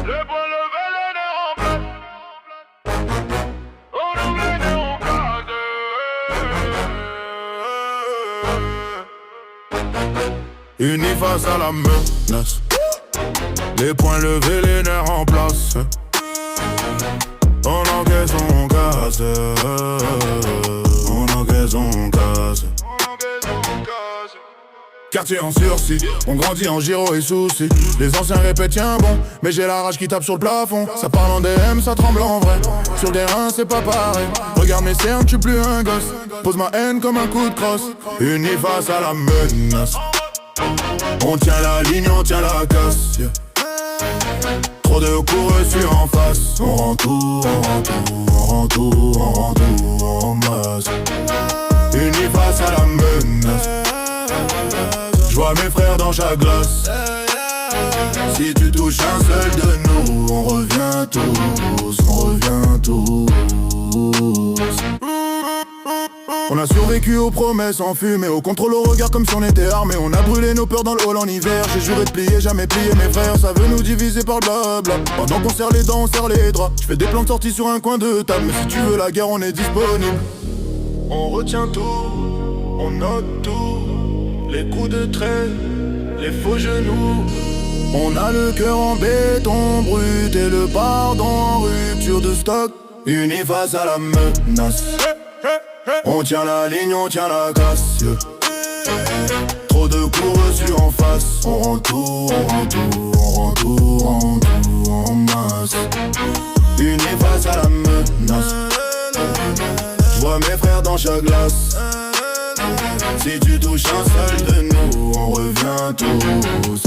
Le point levé, les nerfs en place. On ouvre les nerfs en place. Unis face à la menace. Les poings levés, les nerfs en place. On encaisse, on casse. On encaisse, on casse. Quartier en sursis, on grandit en gyro et soucis. Les anciens répètent tiens bon, mais j'ai la rage qui tape sur le plafond. Ça parle en DM, ça tremble en vrai. Sur le terrain c'est pas pareil. Regarde mes cernes, j'suis plus un gosse. Pose ma haine comme un coup de crosse. Unis face à la menace. On tient la ligne, on tient la casse, yeah. Trop de coups reçus en face. On rend tout, on rend tout, on rend tout, on rend tout en masse. Unis face à la menace. J'vois mes frères dans chaque glace. Si tu touches un seul de nous, on revient tous, on revient tous. On a survécu aux promesses en fumée, au contrôle au regard comme si on était armés. On a brûlé nos peurs dans le hall en hiver. J'ai juré de plier, jamais plier mes frères. Ça veut nous diviser par le blabla. Pendant qu'on serre les dents, on serre les draps. J'fais des plans de sortie sur un coin de table. Mais si tu veux la guerre, on est disponible. On retient tout, on note tout. Les coups de trait, les faux genoux. On a le cœur en béton brut et le pardon en rupture de stock. Unis face à la menace. On tient la ligne, on tient la casse, yeah. Trop de coups reçus en face. On rend tout, on rend tout, on rend tout, on rend tout en masse. Unis face à la menace. J'vois mes frères dans chaque glace. Si tu touches un seul de nous, on revient tous.